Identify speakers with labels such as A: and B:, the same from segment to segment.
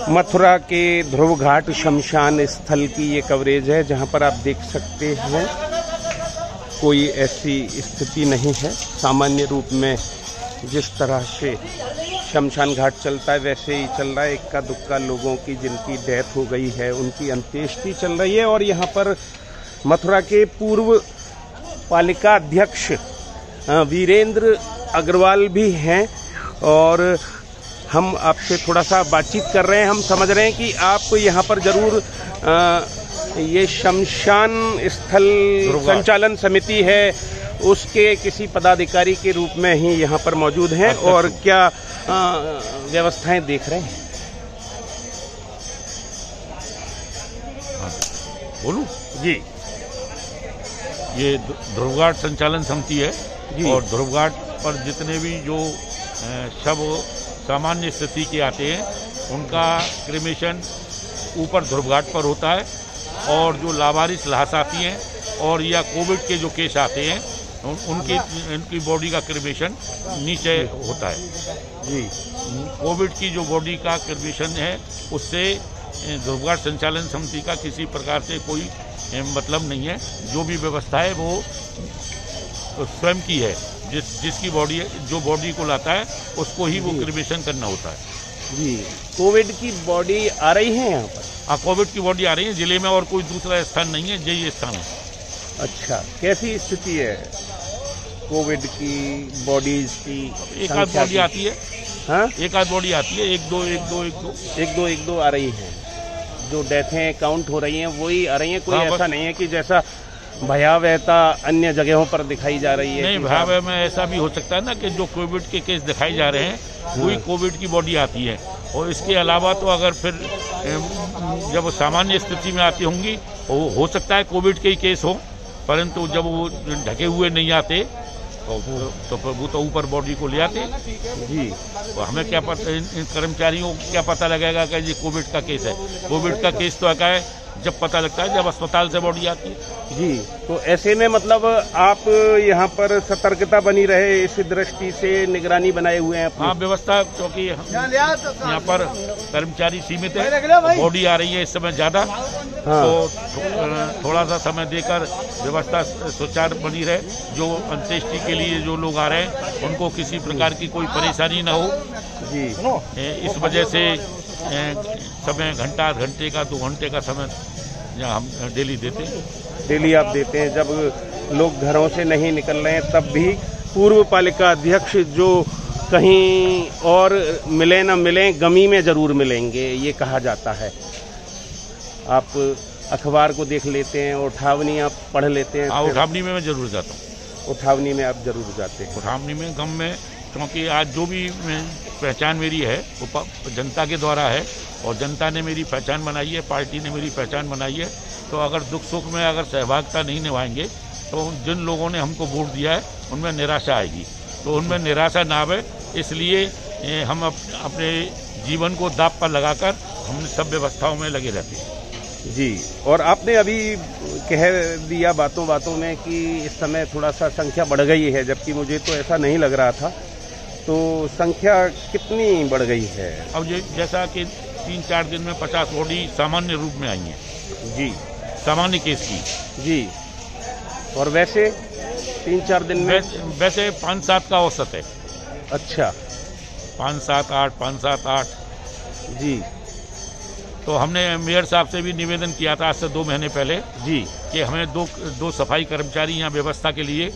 A: मथुरा के ध्रुव घाट शमशान स्थल की ये कवरेज है, जहां पर आप देख सकते हैं कोई ऐसी स्थिति नहीं है। सामान्य रूप में जिस तरह से शमशान घाट चलता है वैसे ही चल रहा है। इक्का दुक्का लोगों की जिनकी डेथ हो गई है उनकी अंत्येष्टि चल रही है। और यहाँ पर मथुरा के पूर्व पालिका अध्यक्ष वीरेंद्र अग्रवाल भी हैं और हम आपसे थोड़ा सा बातचीत कर रहे हैं। हम समझ रहे हैं कि आप यहाँ पर जरूर ये शमशान स्थल संचालन समिति है उसके किसी पदाधिकारी के रूप में ही यहाँ पर मौजूद हैं और क्या व्यवस्थाएं देख रहे हैं?
B: बोलूं
A: जी।
B: ये ध्रुव घाट संचालन समिति है और ध्रुव घाट पर जितने भी जो शव सामान्य स्थिति के आते हैं उनका क्रिमेशन ऊपर ध्रुव घाट पर होता है और जो लावारिस लाश आती हैं और या कोविड के जो केस आते हैं उनकी बॉडी का क्रिमेशन नीचे होता है।
A: जी।
B: कोविड की जो बॉडी का क्रिमेशन है उससे ध्रुव घाट संचालन समिति का किसी प्रकार से कोई मतलब नहीं है। जो भी व्यवस्था है वो स्वयं की है। जिसकी बॉडी जो बॉडी को लाता है उसको ही वो क्रिमेशन करना होता है।
A: जी। कोविड की बॉडी आ रही है यहाँ पर?
B: हाँ, कोविड की बॉडी आ रही है जिले में और कोई दूसरा स्थान नहीं है, यही स्थान है।
A: अच्छा, कैसी स्थिति है कोविड की बॉडीज की?
B: एक आध बॉडी आती है।
A: हाँ,
B: एक आध बॉडी आती है, एक दो
A: आ रही है। जो डेथें काउंट हो रही हैं वही आ रही हैं। कोई ऐसा नहीं है कि जैसा भयावहता अन्य जगहों पर दिखाई जा रही है?
B: नहीं, भयावह में ऐसा भी हो सकता है ना कि जो कोविड के केस दिखाए जा रहे हैं वही कोविड की बॉडी आती है। और इसके अलावा तो अगर फिर जब सामान्य स्थिति में आती होंगी हो सकता है कोविड के ही केस हो, परंतु जब वो ढके हुए नहीं आते तो वो तो ऊपर बॉडी को ले आते।
A: जी।
B: तो हमें क्या पता, इन कर्मचारियों को क्या पता लगेगा कि ये कोविड का केस है? कोविड का केस तो क्या है जब पता लगता है जब अस्पताल से बॉडी आती है।
A: जी। तो ऐसे में मतलब आप यहाँ पर सतर्कता बनी रहे इस दृष्टि से निगरानी बनाए हुए हैं?
B: हाँ, व्यवस्था, क्योंकि यहाँ पर कर्मचारी सीमित है, बॉडी आ रही है इस समय ज्यादा। हाँ। तो थोड़ा सा समय देकर व्यवस्था सुचारू बनी रहे। जो अंत्येष्टि के लिए जो लोग आ रहे हैं उनको किसी प्रकार की कोई परेशानी न हो।
A: जी।
B: इस वजह से समय घंटा, आध घंटे का, 2 घंटे का समय हम डेली देते हैं।
A: डेली आप देते हैं? जब लोग घरों से नहीं निकल रहे हैं तब भी पूर्व पालिका अध्यक्ष जो कहीं और मिले न मिले गमी में जरूर मिलेंगे, ये कहा जाता है। आप अखबार को देख लेते हैं, उठावनी आप पढ़ लेते हैं?
B: हाँ, उठावनी में मैं जरूर जाता हूँ।
A: उठावनी में आप जरूर जाते हैं?
B: उठावनी में गम में, क्योंकि आज जो भी पहचान मेरी है वो जनता के द्वारा है और जनता ने मेरी पहचान बनाई है, पार्टी ने मेरी पहचान बनाई है। तो अगर दुख सुख में अगर सहभागिता नहीं निभाएंगे तो जिन लोगों ने हमको वोट दिया है उनमें निराशा आएगी। तो उनमें निराशा ना आवे, इसलिए हम अपने जीवन को दांव पर लगाकर हम सब व्यवस्थाओं में लगे रहते हैं।
A: जी। और आपने अभी कह दिया बातों बातों में कि इस समय थोड़ा सा संख्या बढ़ गई है, जबकि मुझे तो ऐसा नहीं लग रहा था। तो संख्या कितनी बढ़ गई है?
B: अब जैसा कि 3-4 दिन में 50 बॉडी सामान्य रूप में आई हैं।
A: जी।
B: सामान्य केस की।
A: जी। और वैसे 3-4 दिन में?
B: वैसे 5-7 का औसत है।
A: अच्छा।
B: 5-7-8 जी। तो हमने मेयर साहब से भी निवेदन किया था आज से 2 महीने पहले जी कि हमें दो सफाई कर्मचारी यहाँ व्यवस्था के लिए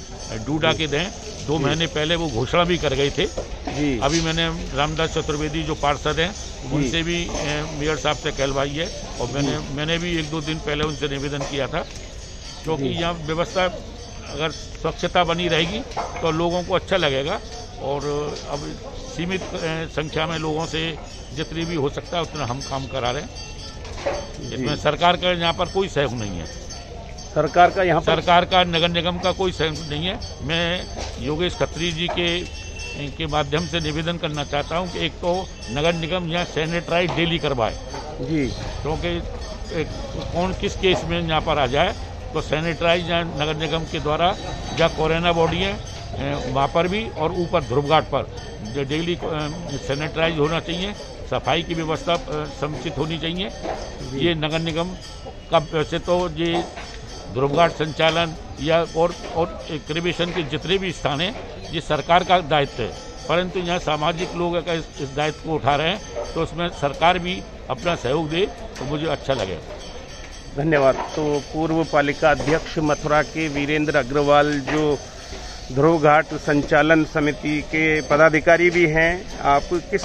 B: डूडा के दें। 2 महीने पहले वो घोषणा भी कर गए थे जी। अभी मैंने रामदास चतुर्वेदी जो पार्षद हैं उनसे भी मेयर साहब से कहलवाई है और मैंने भी 1-2 दिन पहले उनसे निवेदन किया था, क्योंकि यहाँ व्यवस्था अगर स्वच्छता बनी रहेगी तो लोगों को अच्छा लगेगा। और अब सीमित संख्या में लोगों से जितनी भी हो सकता है उतना हम काम करा रहे हैं। इसमें सरकार का यहाँ पर कोई सहयोग नहीं है।
A: सरकार का यहाँ
B: सरकार का, नगर निगम का कोई सहयोग नहीं है। मैं योगेश खत्री जी के माध्यम से निवेदन करना चाहता हूँ कि एक तो नगर निगम यहाँ सैनिटाइज डेली करवाए
A: जी,
B: क्योंकि कौन किस केस में यहाँ पर आ जाए तो सैनिटाइज नगर निगम के द्वारा जहाँ कोरोना बॉडी है वहाँ पर भी और ऊपर ध्रुव घाट पर डेली सैनिटाइज होना चाहिए। सफाई की व्यवस्था समुचित होनी चाहिए। ये नगर निगम का वैसे तो ये ध्रुवघाट संचालन या और क्रिमेशन के जितने भी स्थान हैं ये सरकार का दायित्व है, परंतु यहाँ सामाजिक लोग अगर इस दायित्व को उठा रहे हैं तो उसमें सरकार भी अपना सहयोग दे तो मुझे अच्छा लगेगा।
A: धन्यवाद। तो पूर्व पालिका अध्यक्ष मथुरा के वीरेंद्र अग्रवाल जो ध्रुवघाट संचालन समिति के पदाधिकारी भी हैं, आप किस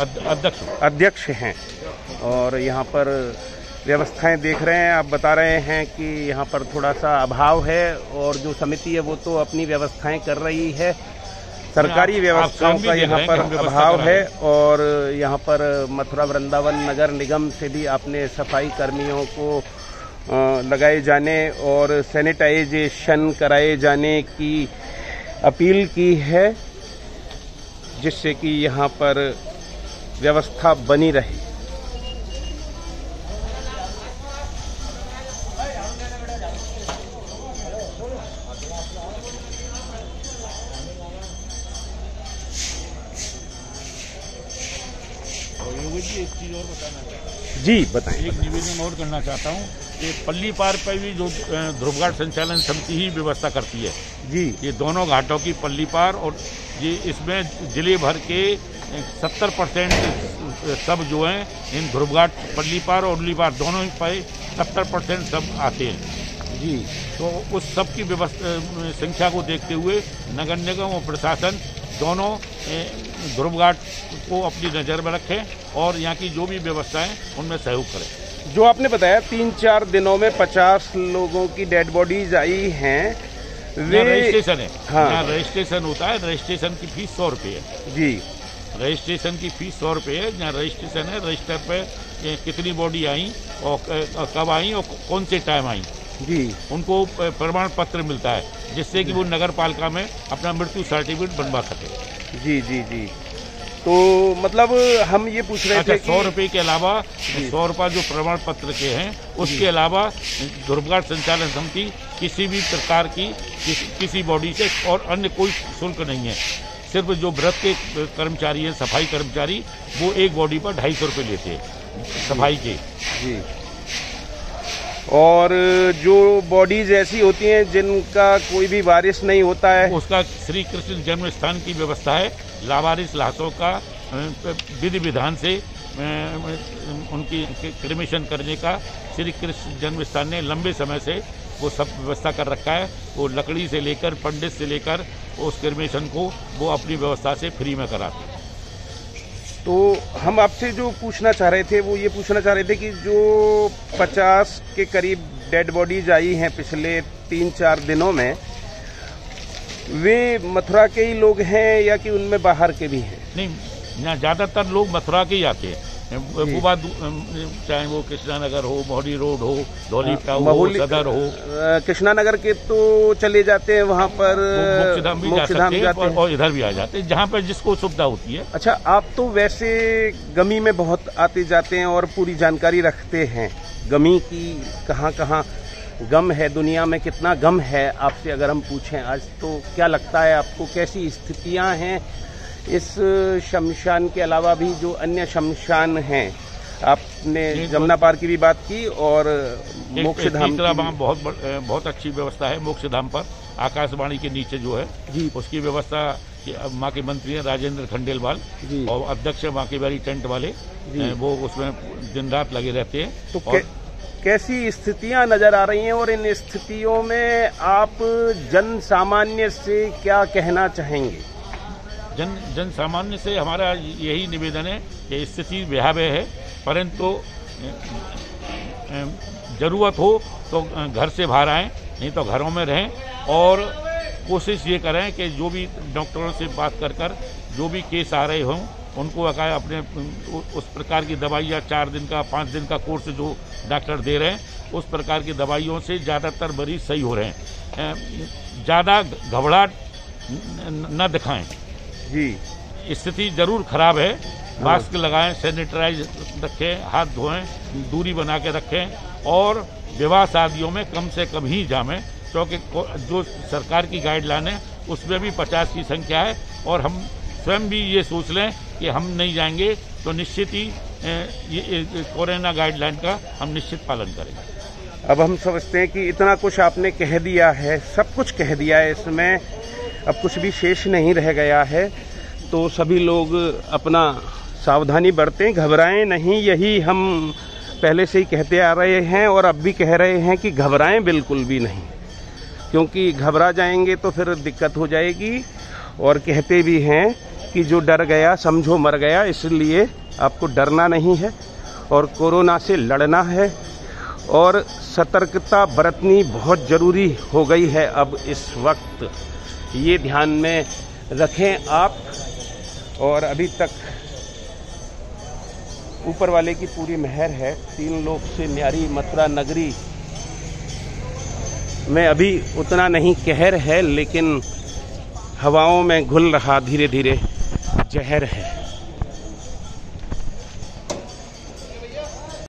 A: अध्यक्ष हैं और यहाँ पर व्यवस्थाएं देख रहे हैं। आप बता रहे हैं कि यहाँ पर थोड़ा सा अभाव है और जो समिति है वो तो अपनी व्यवस्थाएं कर रही है, सरकारी व्यवस्थाओं का यहाँ पर अभाव है। और यहाँ पर मथुरा वृंदावन नगर निगम से भी आपने सफाई कर्मियों को लगाए जाने और सैनिटाइजेशन कराए जाने की अपील की है, जिससे कि यहाँ पर व्यवस्था बनी रहे।
B: एक चीज और बताना चाहता हूँ।
A: जी बताएं।
B: एक निवेदन और करना चाहता हूँ कि पल्ली पार पर भी जो ध्रुवघाट संचालन समिति ही व्यवस्था करती है
A: जी,
B: ये दोनों घाटों की पल्ली पार, और ये इसमें जिले भर के 70% सब जो हैं इन ध्रुवघाट पल्ली पार और उर्ली पार दोनों पे 70% सब आते हैं
A: जी।
B: तो उस सब की व्यवस्था संख्या को देखते हुए नगर निगम और प्रशासन दोनों ध्रुवघाट को अपनी नज़र में रखें और यहाँ की जो भी व्यवस्थाएं उनमें सहयोग करें।
A: जो आपने बताया 3-4 दिनों में 50 लोगों की डेड बॉडीज आई हैं, वे
B: रजिस्ट्रेशन है।
A: हाँ,
B: यहाँ रजिस्ट्रेशन होता है, रजिस्ट्रेशन की फीस 100 रुपये है
A: जी।
B: रजिस्ट्रेशन की फीस 100 रुपये है। जहाँ रजिस्ट्रेशन है, रजिस्टर पे कितनी बॉडी आई और कब आई और कौन से टाइम आई
A: जी, उनको
B: प्रमाण पत्र मिलता है, जिससे कि वो नगर पालिका में अपना मृत्यु सर्टिफिकेट बनवा सके।
A: जी जी जी। तो मतलब हम ये पूछ रहे थे
B: 100 रुपये के अलावा 100 रुपये जो प्रमाण पत्र के हैं, उसके अलावा ध्रुवघाट संचालन समिति किसी भी प्रकार की किसी बॉडी से और अन्य कोई शुल्क नहीं है। सिर्फ जो व्रत के कर्मचारी हैं, सफाई कर्मचारी, वो एक बॉडी पर 250 रुपये लेते हैं सफाई के
A: जी। और जो बॉडीज ऐसी होती हैं जिनका कोई भी वारिस नहीं होता है,
B: उसका श्री कृष्ण जन्म स्थान की व्यवस्था है। लावारिस लाशों का विधि विधान से उनकी क्रिमेशन करने का श्री कृष्ण जन्म स्थान ने लंबे समय से वो सब व्यवस्था कर रखा है। वो लकड़ी से लेकर पंडित से लेकर उस क्रिमेशन को वो अपनी व्यवस्था से फ्री में कराते हैं।
A: तो हम आपसे जो पूछना चाह रहे थे वो ये पूछना चाह रहे थे कि जो 50 के करीब डेड बॉडीज आई हैं पिछले 3-4 दिनों में, वे मथुरा के ही लोग हैं या कि उनमें बाहर के भी हैं?
B: नहीं, यहाँ ज़्यादातर लोग मथुरा के ही आते हैं। वो बात चाहे वो कृष्णा नगर हो, मोहरी रोड हो, धौली हो, सदर हो।
A: कृष्णा नगर के तो चले जाते हैं वहाँ पर,
B: मोक्षधाम भी जा सकते हैं और इधर भी आ जाते हैं, जहाँ पर जिसको सुविधा होती है।
A: अच्छा, आप तो वैसे गमी में बहुत आते जाते हैं और पूरी जानकारी रखते हैं गमी की, कहाँ कहाँ गम है, दुनिया में कितना गम है। आपसे अगर हम पूछें आज, तो क्या लगता है आपको, कैसी स्थितियाँ हैं इस शमशान के अलावा भी जो अन्य शमशान हैं? आपने जमुना पार की भी बात की और मोक्षधाम की
B: बहुत अच्छी व्यवस्था है। मोक्षधाम पर आकाशवाणी के नीचे जो है जी, उसकी व्यवस्था माँ के मंत्री हैं राजेंद्र खंडेलवाल जी, और अध्यक्ष माँ के बारी टेंट वाले, वो उसमें दिन रात लगे रहते हैं।
A: तो कैसी स्थितियां नजर आ रही हैं और इन स्थितियों में आप जन सामान्य से क्या कहना चाहेंगे?
B: जन सामान्य से हमारा यही निवेदन है कि स्थिति भयावह है, परंतु जरूरत हो तो घर से बाहर आएं, नहीं तो घरों में रहें और कोशिश ये करें कि जो भी डॉक्टरों से बात कर जो भी केस आ रहे हों उनको अपने उस प्रकार की दवाइयाँ 4 दिन का 5 दिन का कोर्स जो डॉक्टर दे रहे हैं, उस प्रकार की दवाइयों से ज़्यादातर मरीज सही हो रहे हैं। ज़्यादा घबराहट न दिखाएं जी। स्थिति जरूर खराब है। मास्क लगाएं, सैनिटाइज रखें, हाथ धोएं, दूरी बना के रखें और विवाह शादियों में कम से कम ही जामें, क्योंकि जो सरकार की गाइडलाइन है उसमें भी 50 की संख्या है और हम स्वयं भी ये सोच लें कि हम नहीं जाएंगे तो निश्चित ही ये कोरोना गाइडलाइन का हम निश्चित पालन करेंगे।
A: अब हम समझते हैं कि इतना कुछ आपने कह दिया है, सब कुछ कह दिया है, इसमें अब कुछ भी शेष नहीं रह गया है। तो सभी लोग अपना सावधानी बरतें, घबराएं नहीं। यही हम पहले से ही कहते आ रहे हैं और अब भी कह रहे हैं कि घबराएं बिल्कुल भी नहीं, क्योंकि घबरा जाएंगे तो फिर दिक्कत हो जाएगी। और कहते भी हैं कि जो डर गया समझो मर गया, इसलिए आपको डरना नहीं है और कोरोना से लड़ना है और सतर्कता बरतनी बहुत ज़रूरी हो गई है अब इस वक्त। ये ध्यान में रखें आप। और अभी तक ऊपर वाले की पूरी मेहर है। 3 लोक से न्यारी मथुरा नगरी में अभी उतना नहीं कहर है, लेकिन हवाओं में घुल रहा धीरे धीरे जहर है।